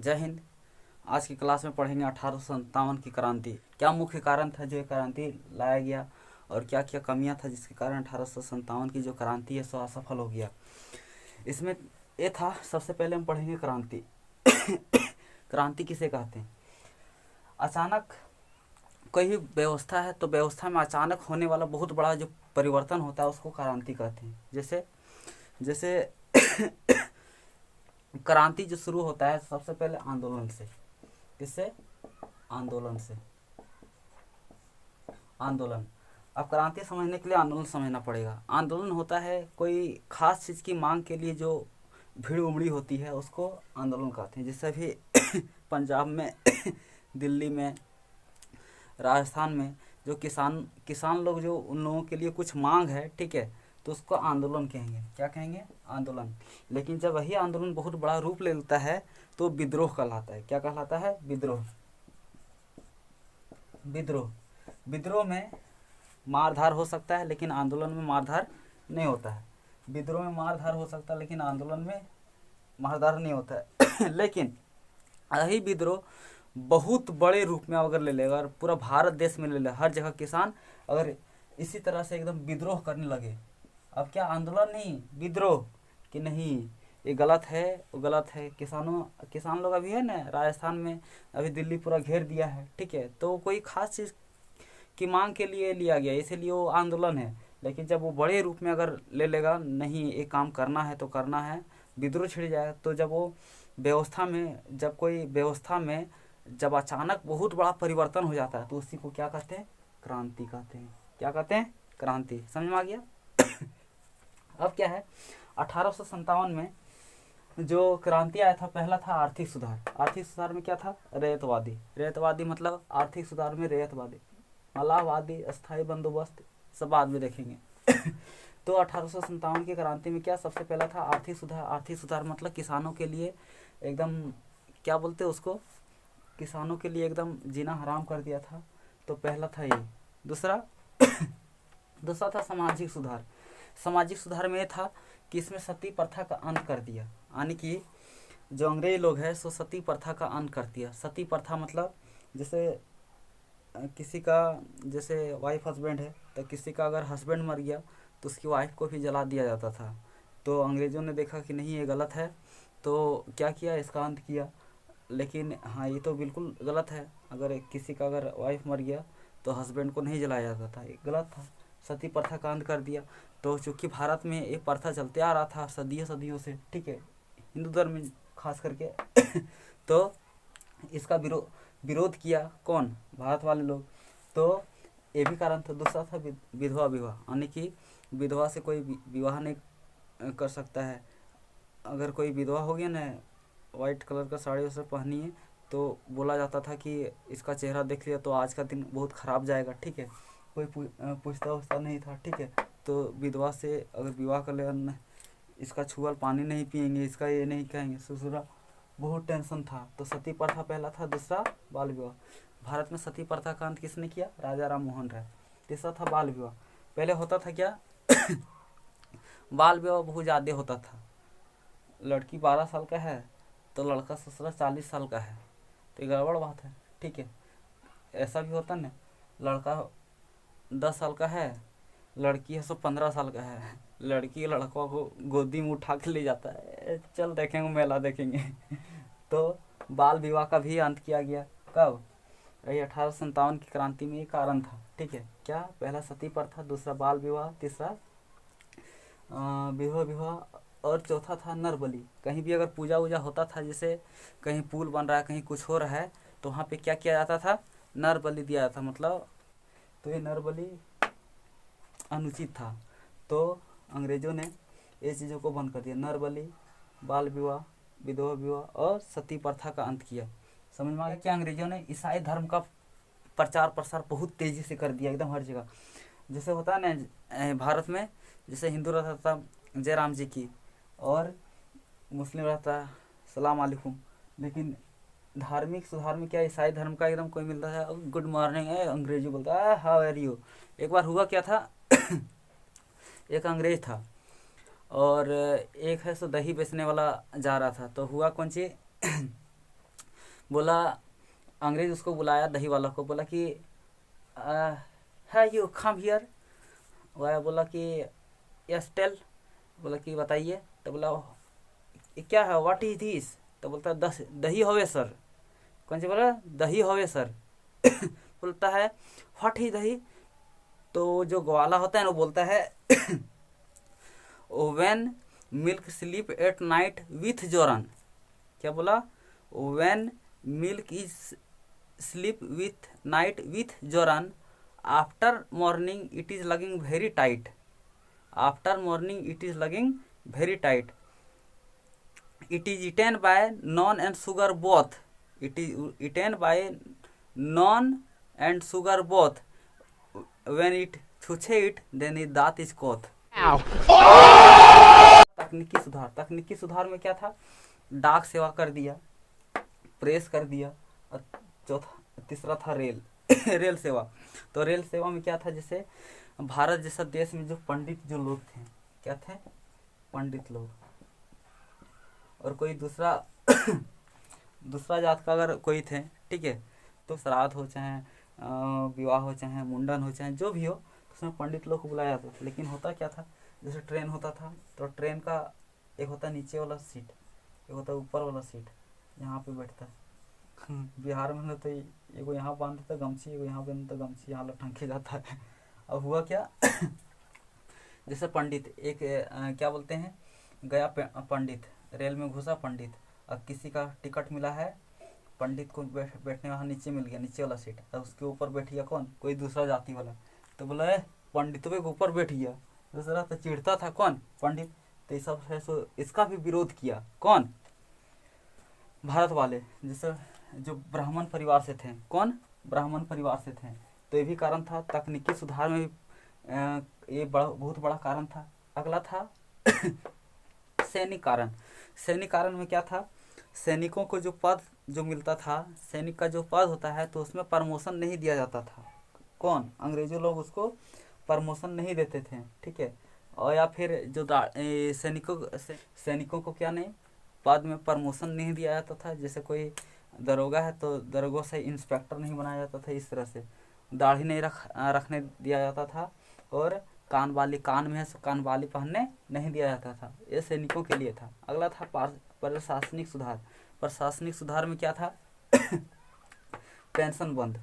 जय हिंद। आज की क्लास में पढ़ेंगे 1857 की क्रांति। क्या मुख्य कारण था जो ये क्रांति लाया गया और क्या क्या कमियां था जिसके कारण 1857 की जो क्रांति है सो असफल हो गया। इसमें ये था, सबसे पहले हम पढ़ेंगे क्रांति। क्रांति किसे कहते हैं? अचानक कोई भी व्यवस्था है तो व्यवस्था में अचानक होने वाला बहुत बड़ा जो परिवर्तन होता है उसको क्रांति कहते हैं। जैसे जैसे क्रांति जो शुरू होता है सबसे पहले आंदोलन से। किससे? आंदोलन से। आंदोलन। अब क्रांति समझने के लिए आंदोलन समझना पड़ेगा। आंदोलन होता है कोई खास चीज़ की मांग के लिए जो भीड़ उमड़ी होती है उसको आंदोलन कहते हैं। जैसे अभी पंजाब में, दिल्ली में, राजस्थान में जो किसान लोग जो उन लोगों के लिए कुछ मांग है, ठीक है, तो उसको आंदोलन कहेंगे। क्या कहेंगे? आंदोलन। लेकिन जब वही आंदोलन बहुत बड़ा रूप ले लेता है तो विद्रोह कहलाता है। क्या कहलाता है? विद्रोह। विद्रोह। विद्रोह में मारधार हो सकता है लेकिन आंदोलन में मारधार नहीं होता है। विद्रोह में मारधार हो सकता है लेकिन आंदोलन में मारधार नहीं होता है। लेकिन यही विद्रोह बहुत बड़े रूप में अगर ले लेगा, अगर पूरा भारत देश में ले ले, हर जगह किसान अगर इसी तरह से एकदम विद्रोह करने लगे, अब क्या आंदोलन नहीं, विद्रोह, कि नहीं ये गलत है, वो गलत है। किसान लोग अभी है ना राजस्थान में, अभी दिल्ली पूरा घेर दिया है, ठीक है, तो कोई खास चीज़ की मांग के लिए लिया गया इसीलिए वो आंदोलन है। लेकिन जब वो बड़े रूप में अगर ले लेगा, नहीं ये काम करना है तो करना है, विद्रोह छिड़ जाएगा। तो जब वो व्यवस्था में, जब कोई व्यवस्था में जब अचानक बहुत बड़ा परिवर्तन हो जाता है तो उसी को क्या कहते हैं? क्रांति कहते हैं। क्या कहते हैं? क्रांति। समझ में आ गया? अब क्या है, 1857 में जो क्रांति आया था, पहला था आर्थिक सुधार। आर्थिक सुधार में क्या था? रैयतवादी। रैयतवादी मतलब आर्थिक सुधार में रैयतवादी, अलाहाबादी, अस्थायी बंदोबस्त, सब बाद में देखेंगे। तो 1857 की क्रांति में क्या सबसे पहला था? आर्थिक सुधार। आर्थिक सुधार मतलब किसानों के लिए एकदम, क्या बोलते हैं उसको, किसानों के लिए एकदम जीना हराम कर दिया था। तो पहला था ये। दूसरा दूसरा था सामाजिक सुधार। सामाजिक सुधार में ये था कि इसमें सती प्रथा का अंत कर दिया, यानी कि जो अंग्रेज लोग हैं सो सती प्रथा का अंत कर दिया। सती प्रथा मतलब जैसे किसी का, जैसे वाइफ हस्बैंड है तो किसी का अगर हस्बैंड मर गया तो उसकी वाइफ को भी जला दिया जाता था। तो अंग्रेज़ों ने देखा कि नहीं ये गलत है, तो क्या किया, इसका अंत किया। लेकिन हाँ, ये तो बिल्कुल गलत है, अगर किसी का अगर वाइफ मर गया तो हस्बैंड को नहीं जलाया जाता था, ये गलत था। सती प्रथा का अंत कर दिया। तो चूँकि भारत में ये प्रथा चलते आ रहा था सदियों सदियों से, ठीक है, हिंदू धर्म में खास करके तो इसका विरोध किया कौन? भारत वाले लोग। तो ये भी कारण था। दूसरा था विधवा विवाह, यानी कि विधवा से कोई विवाह नहीं कर सकता है। अगर कोई विधवा हो गया ना, वाइट कलर का साड़ी उसे पहनी है, तो बोला जाता था कि इसका चेहरा देख लिया तो आज का दिन बहुत ख़राब जाएगा, ठीक है, कोई पूछता उछता नहीं था, ठीक है। तो विधवा से अगर विवाह कर लेगा, इसका छुअल पानी नहीं पियेंगे, इसका ये नहीं कहेंगे, ससुरा, बहुत टेंशन था। तो सती प्रथा पहला था। दूसरा बाल विवाह। भारत में सती प्रथा का अंत किसने किया? राजा राम मोहन राय। तीसरा था बाल विवाह। पहले होता था क्या? बाल विवाह बहुत ज़्यादा होता था। लड़की 12 साल का है तो लड़का ससुरा 40 साल का है, तो गड़बड़ बात है, ठीक है। ऐसा भी होता ना, लड़का 10 साल का है, लड़की है सो 15 साल का है, लड़की लड़कों को गोदी में उठा के ले जाता है, चल देखेंगे मेला देखेंगे। तो बाल विवाह का भी अंत किया गया। कब? यही 1857 की क्रांति में ये कारण था, ठीक है। क्या? पहला सती प्रथा, दूसरा बाल विवाह, तीसरा विधवा विवाह, और चौथा था नर बलि। कहीं भी अगर पूजा वूजा होता था, जैसे कहीं पुल बन रहा है, कहीं कुछ हो रहा है, तो वहाँ पे क्या किया जाता था? नर बलि दिया जाता, मतलब तो ये नर बलि अनुचित था। तो अंग्रेज़ों ने ये चीज़ों को बंद कर दिया। नर बलि, बाल विवाह, विधवा विवाह और सती प्रथा का अंत किया। समझ में आ गया? क्या अंग्रेज़ों ने ईसाई धर्म का प्रचार प्रसार बहुत तेज़ी से कर दिया, एकदम हर जगह। जैसे होता है ना भारत में, जैसे हिंदू रहता था जय राम जी की, और मुस्लिम रहता सलाम अलैकुम। लेकिन धार्मिक सुधार में क्या, ईसाई धर्म का एकदम कोई मिलता है गुड मॉर्निंग है, अंग्रेजी बोलता है हाउ आर यू। एक बार हुआ क्या था, एक अंग्रेज था और एक है सो दही बेचने वाला जा रहा था। तो हुआ कौन चीज, बोला, अंग्रेज उसको बुलाया दही वाला को, बोला कि है यू कम हियर। वह बोला कि यस टेल। बोला कि बताइए। तो बोला ये क्या है, व्हाट इज दिस। तो बोलता दही होवे सर। कौन से बोला, दही होवे सर। बोलता है व्हाट इज दही। तो जो ग्वाला होता है ना वो बोलता है when milk sleep at night with joran. क्या बोला, when milk is sleep with night with joran, after morning it is lagging very tight. After morning it is lagging very tight. It is eaten by non and sugar both. It is eaten by non and sugar both. When it छुछे it, then it दांत is कोथ। तकनीकी सुधार, तकनीकी सुधार में क्या था, डाक सेवा कर दिया, प्रेस कर दिया, और चौथा तीसरा था रेल रेल सेवा। तो रेल सेवा में क्या था, जैसे भारत जैसा देश में जो पंडित जो लोग थे, क्या थे, पंडित लोग, और कोई दूसरा दूसरा जात का अगर कोई थे, ठीक है, तो श्राद्ध हो चाहे विवाह हो चाहे मुंडन हो चाहे जो भी हो, तो उसमें पंडित लोग को बुलाया जाता था। लेकिन होता क्या था, जैसे ट्रेन होता था तो ट्रेन का एक होता नीचे वाला सीट, एक होता ऊपर वाला सीट, यहाँ पे बैठता है। बिहार में तो एगो यहाँ बांध देता गमछी, एगो यहाँ बांध देता गमछी, यहाँ लटंके जाता है। अब हुआ क्या जैसे पंडित एक क्या बोलते हैं, गया पंडित, रेल में घुसा पंडित, अब किसी का टिकट मिला है, पंडित को बैठने वहाँ नीचे मिल गया, नीचे वाला सीट, अब उसके ऊपर बैठ गया कौन, कोई दूसरा जाति वाला। तो बोला पंडित के ऊपर बैठ गया, दूसरा तो चिढ़ता था कौन, पंडित। तो ये सब है सो इसका भी विरोध किया कौन, भारत वाले, जैसे जो ब्राह्मण परिवार से थे, कौन, ब्राह्मण परिवार से थे। तो ये भी कारण था, तकनीकी सुधार में भी ये बहुत बड़ा कारण था। अगला था सैनिक कारण। सैनिक कारण में क्या था, सैनिकों को जो पद जो मिलता था, सैनिक का जो पद होता है, तो उसमें प्रमोशन नहीं दिया जाता था। कौन, अंग्रेजों लोग उसको प्रमोशन नहीं देते थे, ठीक है। और या फिर जो सैनिकों को क्या नहीं, पद में प्रमोशन नहीं दिया जाता था। जैसे कोई दरोगा है तो दरोगा से इंस्पेक्टर नहीं बनाया जाता था, इस तरह से दाढ़ी नहीं रखने दिया जाता था, और कान में है कान वाली पहनने नहीं दिया जाता था। ये सैनिकों के लिए था। अगला था प्रशासनिक सुधार। प्रशासनिक सुधार में क्या था पेंशन बंद,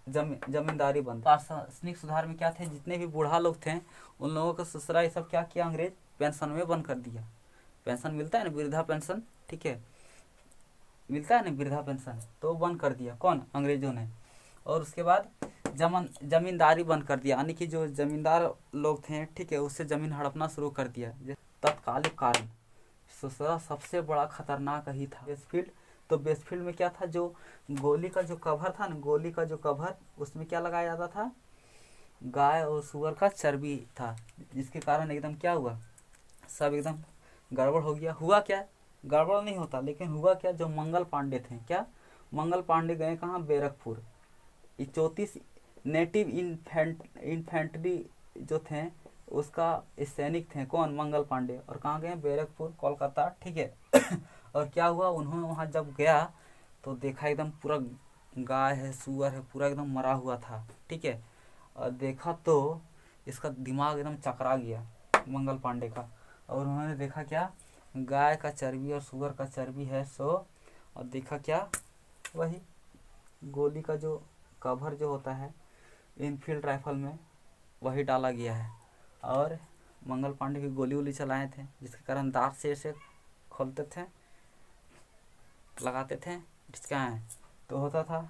जमींदारी बंद। प्रशासनिक सुधार में क्या थे, जितने भी बूढ़ा लोग थे उन लोगों का ससुरा ये सब क्या किया, अंग्रेज पेंशन में बंद कर दिया। पेंशन मिलता है ना, वृद्धा पेंशन, ठीक है, मिलता है ना वृद्धा पेंशन, तो बंद कर दिया कौन, अंग्रेजों ने। और उसके बाद जमींदारी बंद कर दिया, यानी कि जो जमींदार लोग थे, ठीक है, उससे जमीन हड़पना शुरू कर दिया। तत्कालिक कारण ससुरा सबसे बड़ा खतरनाक ही था बेसफील्ड। तो बेसफील्ड में क्या था, जो गोली का जो कवर था ना, गोली का जो कवर, उसमें क्या लगाया जाता था, गाय और सुअर का चर्बी था, जिसके कारण एकदम क्या हुआ, सब एकदम गड़बड़ हो गया। हुआ क्या, गड़बड़ नहीं होता, लेकिन हुआ क्या, जो मंगल पांडे थे, क्या मंगल पांडे गए कहाँ, बैरकपुर। 34 नेटिव इन्फेंट्री जो थे उसका सैनिक थे, कौन, मंगल पांडे, और कहाँ गए, बैरकपुर, कोलकाता, ठीक है। और क्या हुआ, उन्होंने वहाँ जब गया तो देखा एकदम पूरा गाय है, सुअर है, पूरा एकदम मरा हुआ था, ठीक है। और देखा तो इसका दिमाग एकदम चकरा गया मंगल पांडे का, और उन्होंने देखा क्या, गाय का चर्बी और सुअर का चर्बी है सो, और देखा क्या, वही गोली का जो कवर जो होता है इनफील्ड राइफल में, वही डाला गया है। और मंगल पांडे की गोली वोली चलाए थे, जिसके कारण दांत से ऐसे खोलते थे, लगाते थे, ढिचकाएँ तो होता था।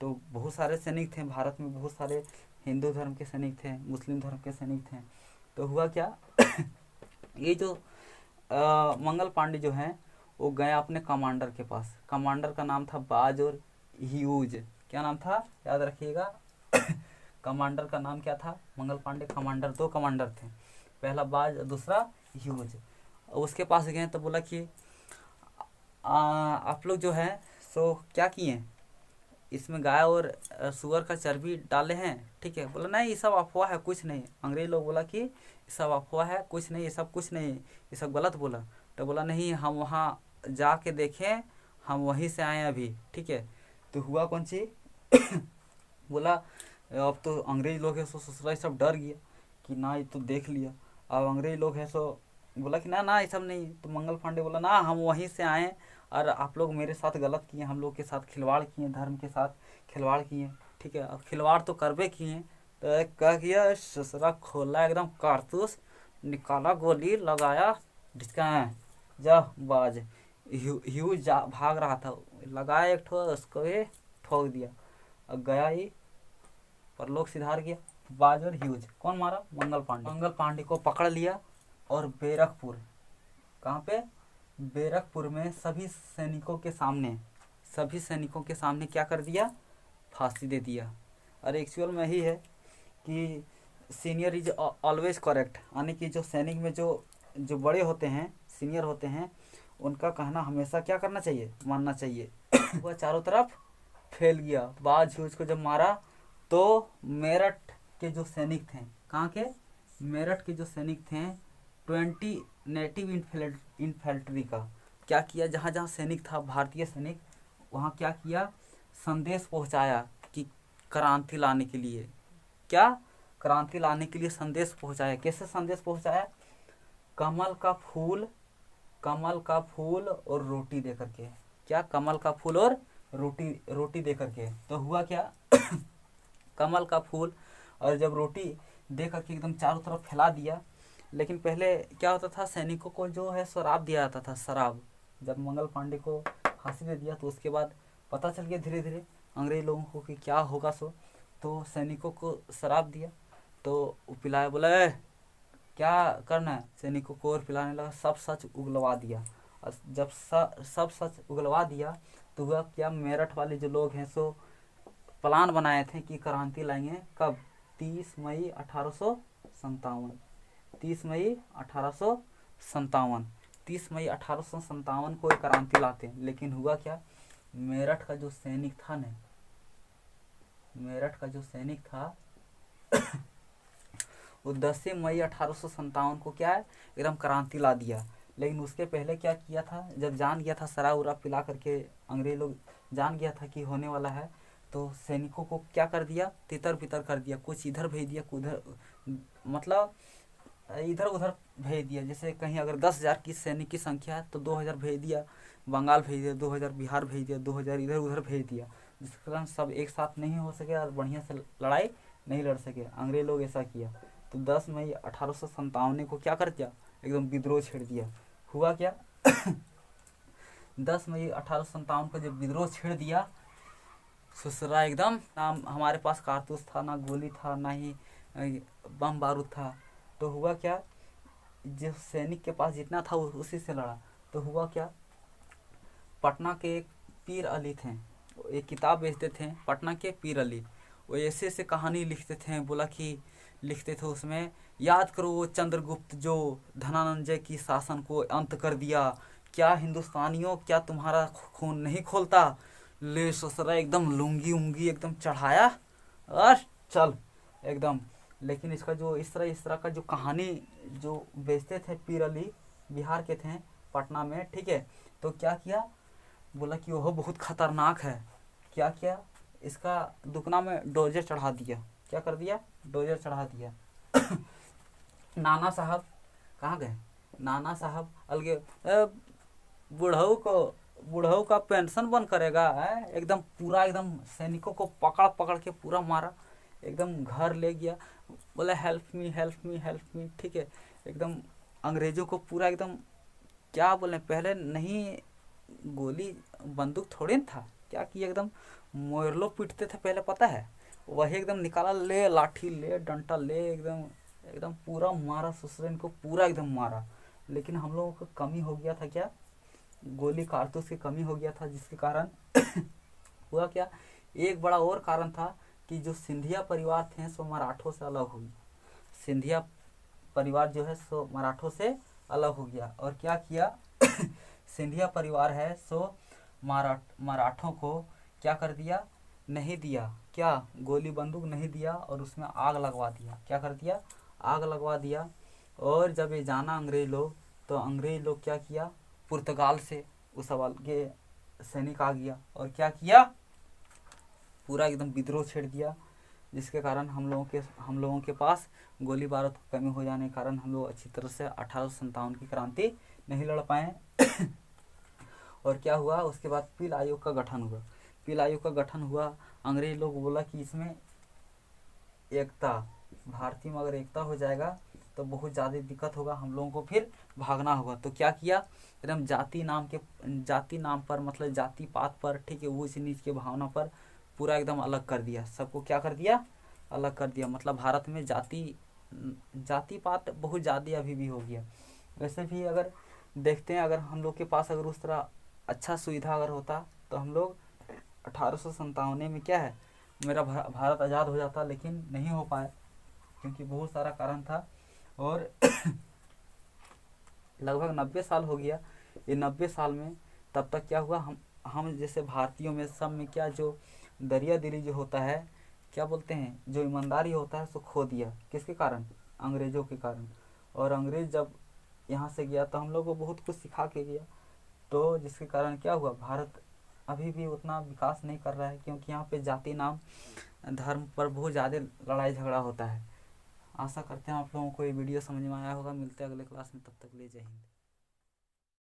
तो बहुत सारे सैनिक थे भारत में, बहुत सारे हिंदू धर्म के सैनिक थे, मुस्लिम धर्म के सैनिक थे। तो हुआ क्या ये जो मंगल पांडे जो हैं वो गए अपने कमांडर के पास। कमांडर का नाम था बाज और ह्यूज। क्या नाम था, याद रखिएगा। कमांडर का नाम क्या था, मंगल पांडे कमांडर, 2 कमांडर थे, पहला बाज और दूसरा ह्यूज। उसके पास गए तो बोला कि आप लोग जो है सो क्या किए, इसमें गाय और सुअर का चर्बी डाले हैं, ठीक है। बोला नहीं, ये सब अफवाह है, कुछ नहीं। अंग्रेज लोग बोला कि ये सब अफवाह है, कुछ नहीं, ये सब कुछ नहीं, ये सब गलत बोला। तो बोला नहीं, हम वहाँ जाके देखें, हम वहीं से आए अभी, ठीक है। तो हुआ कौन चीज बोला अब तो अंग्रेज लोग है सो ससुराल सब डर गया कि ना ये तो देख लिया। अब अंग्रेज लोग है सो बोला कि ना ना ये सब नहीं। तो मंगल पांडे बोला ना हम वहीं से आए और आप लोग मेरे साथ गलत किए, हम लोग के साथ खिलवाड़ किए, धर्म के साथ खिलवाड़ किए, ठीक है। अब खिलवाड़ तो करबे किए। तो क्या किया, ससुरा खोला एकदम कारतूस, निकाला गोली लगाया, जिसका है जा बाज ह्यू जा भाग रहा था, लगाया एक ठो उसको ये ठोक दिया और गया ही परलोक सिधार गया। बाज और ह्यूज कौन मारा, मंगल पांडे। मंगल पांडे को पकड़ लिया और बेरकपुर, कहाँ पे, बेरकपुर में सभी सैनिकों के सामने क्या कर दिया, फांसी दे दिया। और एक्चुअल में ही है कि सीनियर इज ऑलवेज करेक्ट, यानी कि जो सैनिक में जो जो बड़े होते हैं, सीनियर होते हैं, उनका कहना हमेशा क्या करना चाहिए, मानना चाहिए। वह चारों तरफ फैल गया। बाज ह्यूज को जब मारा तो मेरठ के जो सैनिक थे, कहाँ के, मेरठ के जो सैनिक थे 20 नेटिव इन्फेंट्री का क्या किया, जहाँ जहाँ सैनिक था भारतीय सैनिक, वहाँ क्या किया, संदेश पहुँचाया कि क्रांति लाने के लिए, क्या क्रांति लाने के लिए संदेश पहुँचाया। कैसे संदेश पहुँचाया, कमल का फूल और रोटी दे करके, क्या, कमल का फूल और रोटी दे करके। तो हुआ क्या कमल का फूल और जब रोटी दे करके एकदम चारों तरफ फैला दिया। लेकिन पहले क्या होता था, सैनिकों को जो है शराब दिया जाता था, शराब। जब मंगल पांडे को फांसी दे दिया तो उसके बाद पता चल गया धीरे धीरे अंग्रेज लोगों को कि क्या होगा सो, तो सैनिकों को शराब दिया। तो वो पिलाया, बोला क्या करना है, सैनिकों को और पिलाने लगा, सब सच उगलवा दिया। और जब सब सच उगलवा दिया तो हुआ क्या, मेरठ वाले जो लोग हैं सो प्लान बनाए थे कि क्रांति लाएंगे कब, 30 मई 1857, 30 मई 1857, 30 मई 1857 को एक क्रांति लाते। लेकिन हुआ क्या, मेरठ का जो सैनिक था ना, मेरठ का जो सैनिक था वो 10 मई 1857 को क्या है, एकदम क्रांति ला दिया। लेकिन उसके पहले क्या किया था, जब जान गया था शराब उराब पिला करके अंग्रेज लोग जान गया था कि होने वाला है, तो सैनिकों को क्या कर दिया, तितर बितर कर दिया, कुछ इधर भेज दिया, उधर, मतलब इधर उधर भेज दिया। जैसे कहीं अगर 10,000 की सैनिक की संख्या है तो 2,000 भेज दिया बंगाल, भेज दिया 2,000 बिहार, भेज दिया 2,000 इधर उधर भेज दिया, जिसके कारण सब एक साथ नहीं हो सके और बढ़िया से लड़ाई नहीं लड़ सके। अंग्रेज लोग ऐसा किया। तो 10 मई 1857 को क्या कर दिया, एकदम विद्रोह छेड़ दिया। हुआ क्या 10 मई 1857 को जब विद्रोह छेड़ दिया, ससुरा एकदम, ना हमारे पास कारतूस था, ना गोली था, ना ही बम बारूद था। तो हुआ क्या, जो सैनिक के पास जितना था उसी से लड़ा। तो हुआ क्या, पटना के एक पीर अली थे, एक किताब बेचते थे, पटना के पीर अली, वो ऐसे ऐसे कहानी लिखते थे। बोला कि लिखते थे उसमें, याद करो वो चंद्रगुप्त जो धनानंजय की शासन को अंत कर दिया, क्या हिंदुस्तानियों, क्या तुम्हारा खून नहीं खोलता। ले ससुरा एकदम लुंगी उंगी एकदम चढ़ाया और चल एकदम। लेकिन इसका जो इस तरह का जो कहानी जो बेचते थे पीर अली, बिहार के थे, पटना में, ठीक है। तो क्या किया, बोला कि वह बहुत खतरनाक है। क्या किया, इसका दुकना में डोजर चढ़ा दिया। क्या कर दिया, डोजर चढ़ा दिया। नाना साहब कहाँ गए, नाना साहब अलगे, बुढ़ऊ का पेंशन बंद करेगा है, एकदम पूरा एकदम सैनिकों को पकड़ पकड़ के पूरा मारा, एकदम घर ले गया। बोला help me help me help me, ठीक है। एकदम अंग्रेजों को पूरा एकदम, क्या बोले, पहले नहीं गोली बंदूक थोड़े न था, क्या किया, एकदम मोरलो पीटते थे पहले, पता है, वही एकदम निकाला, ले लाठी ले डंटा ले, एकदम एकदम पूरा मारा, ससुरन को पूरा एकदम मारा। लेकिन हम लोगों को कमी हो गया था, क्या, गोली कारतूस की कमी हो गया था, जिसके कारण हुआ क्या, एक बड़ा और कारण था कि जो सिंधिया परिवार थे सो मराठों से अलग हो गया। सिंधिया परिवार जो है सो मराठों से अलग हो गया। और क्या किया सिंधिया परिवार है सो मराठों को क्या कर दिया, नहीं दिया, क्या, गोली बंदूक नहीं दिया और उसमें आग लगवा दिया। क्या कर दिया, आग लगवा दिया। और जब ये जाना अंग्रेज लोग, तो अंग्रेज लोग क्या किया, पुर्तगाल से उस सवाल के सैनिक आ गया और क्या किया, पूरा एकदम विद्रोह छेड़ दिया, जिसके कारण हम लोगों के पास गोली बारूद की कमी हो जाने के कारण हम लोग अच्छी तरह से 1857 की क्रांति नहीं लड़ पाए। और क्या हुआ, उसके बाद पील आयोग का गठन हुआ। पील आयोग का गठन हुआ, अंग्रेज लोग बोला कि इसमें एकता, भारतीय में अगर एकता हो जाएगा तो बहुत ज़्यादा दिक्कत होगा, हम लोगों को फिर भागना होगा। तो क्या किया, एकदम जाति नाम पर, मतलब जाति पात पर, ठीक है, ऊंच नीच के भावना पर पूरा एकदम अलग कर दिया, सबको क्या कर दिया, अलग कर दिया। मतलब भारत में जाति पात बहुत ज़्यादा अभी भी हो गया। वैसे भी अगर देखते हैं, अगर हम लोग के पास अगर उस तरह अच्छा सुविधा अगर होता तो हम लोग 1857 में क्या है, मेरा भारत आज़ाद हो जाता, लेकिन नहीं हो पाया क्योंकि बहुत सारा कारण था। और लगभग 90 साल हो गया। ये 90 साल में तब तक क्या हुआ, हम जैसे भारतीयों में सब में क्या, जो दरिया दिली जो होता है, क्या बोलते हैं, जो ईमानदारी होता है, सो खो दिया। किसके कारण, अंग्रेज़ों के कारण। और अंग्रेज़ जब यहाँ से गया तो हम लोग को बहुत कुछ सिखा के गया, तो जिसके कारण क्या हुआ, भारत अभी भी उतना विकास नहीं कर रहा है, क्योंकि यहाँ पे जाति नाम धर्म पर बहुत ज़्यादा लड़ाई झगड़ा होता है। आशा करते हैं आप लोगों को ये वीडियो समझ में आया होगा। मिलते हैं अगले क्लास में, तब तक ले जय हिंद।